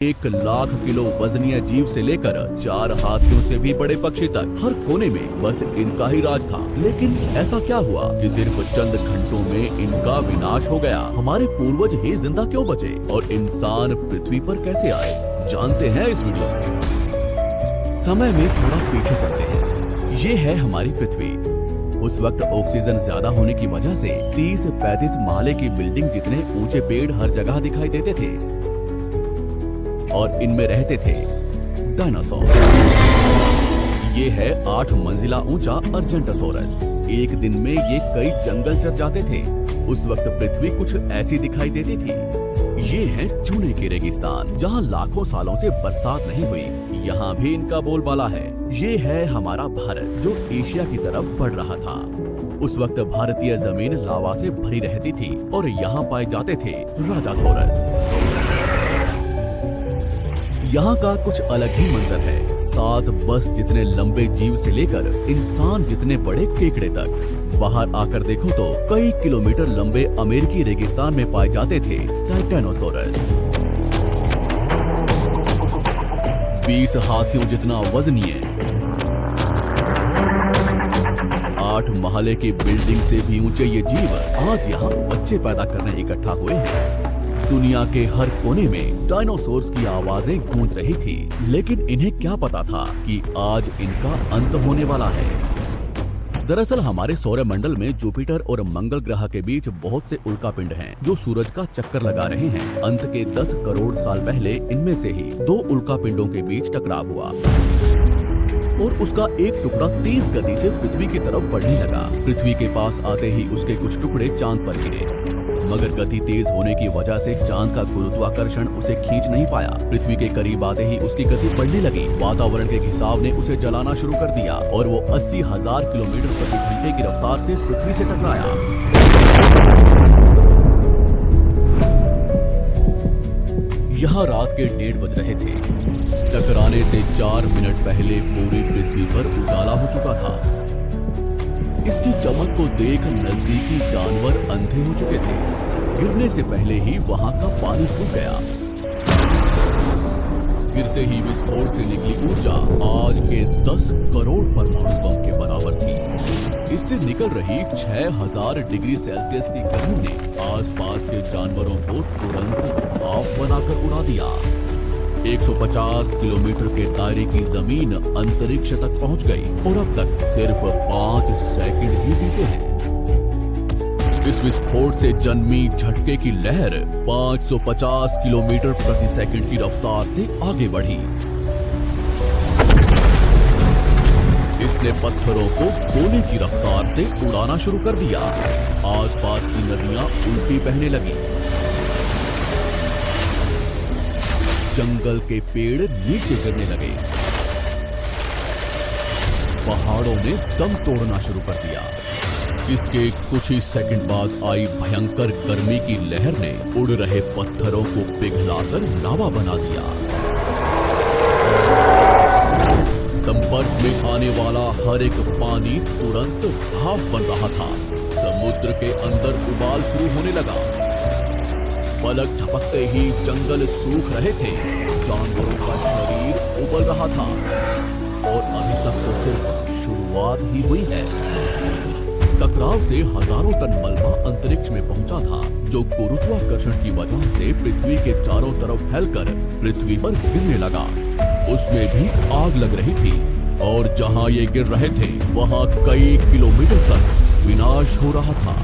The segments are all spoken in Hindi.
1 लाख किलो वजनीय जीव से लेकर 4 हाथियों से भी बड़े पक्षी तक हर कोने में बस इनका ही राज था। लेकिन ऐसा क्या हुआ कि सिर्फ चंद घंटों में इनका विनाश हो गया? हमारे पूर्वज ही जिंदा क्यों बचे और इंसान पृथ्वी पर कैसे आए, जानते हैं इस वीडियो में। समय में थोड़ा पीछे चलते हैं। ये है हमारी पृथ्वी। उस वक्त ऑक्सीजन ज्यादा होने की वजह से 30-35 माले की बिल्डिंग जितने ऊंचे पेड़ हर जगह दिखाई देते थे और इनमें रहते थे डायनासोर। ये है 8 मंजिला ऊंचा अर्जेंटोसोरस। एक दिन में ये कई जंगल चर जाते थे। उस वक्त पृथ्वी कुछ ऐसी दिखाई देती थी। ये है चूने के रेगिस्तान, जहाँ लाखों सालों से बरसात नहीं हुई। यहाँ भी इनका बोलबाला है। ये है हमारा भारत, जो एशिया की तरफ बढ़ रहा था। उस वक्त भारतीय जमीन लावा से भरी रहती थी और यहाँ पाए जाते थे राजासोरस। यहाँ का कुछ अलग ही मंजर है। 7 बस जितने लंबे जीव से लेकर इंसान जितने बड़े केकड़े तक। बाहर आकर देखो तो कई किलोमीटर लंबे अमेरिकी रेगिस्तान में पाए जाते थे टाइटेनोसोरस। 20 हाथियों जितना वजनीय, 8 महले की बिल्डिंग से भी ऊंचे ये जीव आज यहाँ बच्चे पैदा करने इकट्ठा हुए हैं। दुनिया के हर कोने में डायनासोर्स की आवाजें गूंज रही थी, लेकिन इन्हें क्या पता था कि आज इनका अंत होने वाला है। दरअसल हमारे सौरमंडल में जुपिटर और मंगल ग्रह के बीच बहुत से उल्कापिंड हैं, जो सूरज का चक्कर लगा रहे हैं। अंत के 10 करोड़ साल पहले इनमें से ही 2 उल्कापिंडों के बीच टकराव हुआ और उसका एक टुकड़ा तेज गति से पृथ्वी की तरफ बढ़ने लगा। पृथ्वी के पास आते ही उसके कुछ टुकड़े चांद पर गिरे, मगर गति तेज होने की वजह से चांद का गुरुत्वाकर्षण उसे खींच नहीं पाया। पृथ्वी के करीब आते ही उसकी गति बढ़ने लगी। वातावरण के खिंचाव ने उसे जलाना शुरू कर दिया और वो 80,000 किलोमीटर प्रति घंटे की रफ्तार से पृथ्वी से टकराया। यहाँ रात के 1:30 बज रहे थे। टकराने से 4 मिनट पहले पूरी पृथ्वी पर उजाला हो चुका था। इसकी चमक को देख नजदीकी जानवर अंधे हो चुके थे। गिरने से पहले ही वहां का पानी सूख गया। गिरते ही विस्फोट से निकली ऊर्जा आज के 10 करोड़ परमाणु बम के बराबर थी। इससे निकल रही 6000 डिग्री सेल्सियस की गर्मी ने आसपास के जानवरों को तुरंत भाप बनाकर उड़ा दिया। 150 किलोमीटर के दायरे की जमीन अंतरिक्ष तक पहुंच गई और अब तक सिर्फ 5 सेकंड ही बीते हैं। इस विस्फोट से जन्मी झटके की लहर 550 किलोमीटर प्रति सेकंड की रफ्तार से आगे बढ़ी। इसने पत्थरों को गोली की रफ्तार से उड़ाना शुरू कर दिया। आसपास की नदियां उल्टी बहने लगी। जंगल के पेड़ नीचे गिरने लगे। पहाड़ों ने दम तोड़ना शुरू कर दिया। इसके कुछ ही सेकंड बाद आई भयंकर गर्मी की लहर ने उड़ रहे पत्थरों को पिघलाकर लावा बना दिया। संपर्क में आने वाला हर एक पानी तुरंत भाप बन रहा था। समुद्र के अंदर उबाल शुरू होने लगा। पलक झपकते ही जंगल सूख रहे थे। जानवरों का शरीर उबल रहा था और अभी तक तो सिर्फ शुरुआत ही हुई है। टकराव से हजारों टन मलबा अंतरिक्ष में पहुंचा था, जो गुरुत्वाकर्षण की वजह से पृथ्वी के चारों तरफ फैलकर पृथ्वी पर गिरने लगा। उसमें भी आग लग रही थी और जहां ये गिर रहे थे वहां कई किलोमीटर तक विनाश हो रहा था।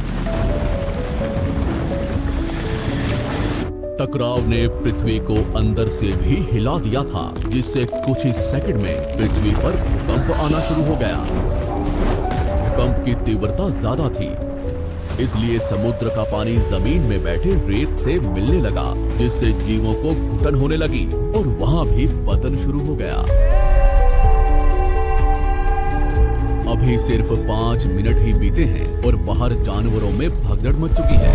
टकराव ने पृथ्वी को अंदर से भी हिला दिया था, जिससे कुछ ही सेकंड में पृथ्वी पर भूकंप आना शुरू हो गया। भूकंप की तीव्रता ज्यादा थी, इसलिए समुद्र का पानी जमीन में बैठे रेत से मिलने लगा, जिससे जीवों को घुटन होने लगी और वहां भी पतन शुरू हो गया। अभी सिर्फ 5 मिनट ही बीते हैं और बाहर जानवरों में भगदड़ मच चुकी है।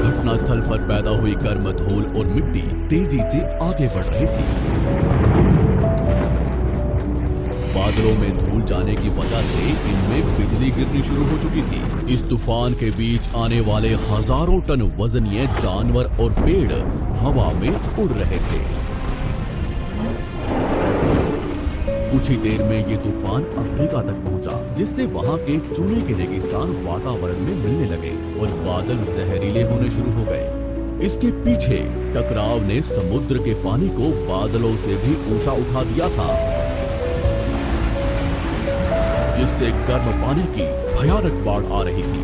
घटनास्थल पर पैदा हुई गर्म धूल और मिट्टी तेजी से आगे बढ़ रही थी। बादलों में धूल जाने की वजह से इनमें बिजली गिरनी शुरू हो चुकी थी। इस तूफान के बीच आने वाले हजारों टन वजनीय जानवर और पेड़ हवा में उड़ रहे थे। कुछ ही देर में ये तूफान अफ्रीका तक पहुंचा, जिससे वहां के चूने के रेगिस्तान वातावरण में मिलने लगे और बादल जहरीले होने शुरू हो गए। इसके पीछे टकराव ने समुद्र के पानी को बादलों से भी ऊंचा उठा दिया था, जिससे गर्म पानी की भयानक बाढ़ आ रही थी।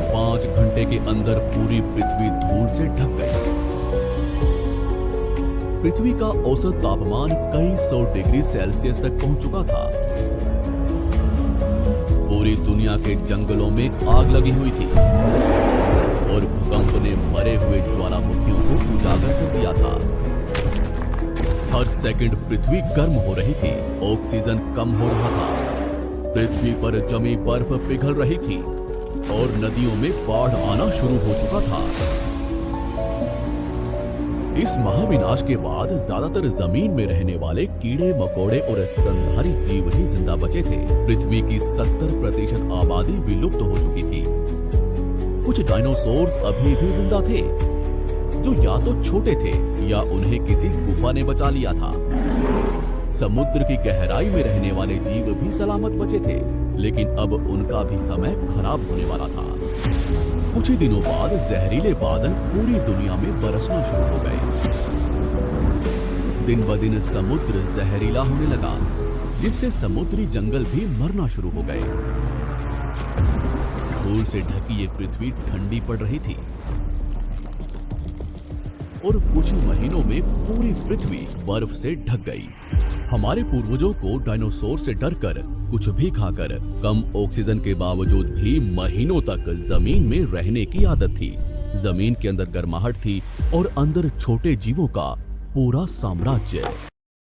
5 घंटे के अंदर पूरी पृथ्वी धूल से ढक गई। पृथ्वी का औसत तापमान कई 100 डिग्री सेल्सियस तक पहुंच चुका था। पूरी दुनिया के जंगलों में आग लगी हुई थी और भूकंप ने मरे हुए ज्वालामुखियों को उजागर कर दिया था। हर सेकंड पृथ्वी गर्म हो रही थी, ऑक्सीजन कम हो रहा था, पृथ्वी पर जमी बर्फ पिघल रही थी और नदियों में बाढ़ आना शुरू हो चुका था। इस महाविनाश के बाद ज्यादातर जमीन में रहने वाले कीड़े मकोड़े और स्तनधारी जीव ही जिंदा बचे थे। पृथ्वी की 70% आबादी विलुप्त हो चुकी थी। कुछ डायनासोर्स अभी भी जिंदा थे, जो या तो छोटे थे या उन्हें किसी गुफा ने बचा लिया था। समुद्र की गहराई में रहने वाले जीव भी सलामत बचे थे, लेकिन अब उनका भी समय खराब होने वाला था। कुछ ही दिनों बाद जहरीले बादल पूरी दुनिया में बरसना शुरू हो गए। दिन ब दिन समुद्र जहरीला होने लगा, जिससे समुद्री जंगल भी मरना शुरू हो गए। धूल से ढकी ये पृथ्वी ठंडी पड़ रही थी और कुछ महीनों में पूरी पृथ्वी बर्फ से ढक गई। हमारे पूर्वजों को डायनासोर से डरकर कुछ भी खाकर कम ऑक्सीजन के बावजूद भी महीनों तक जमीन में रहने की आदत थी। जमीन के अंदर गर्माहट थी और अंदर छोटे जीवों का पूरा साम्राज्य।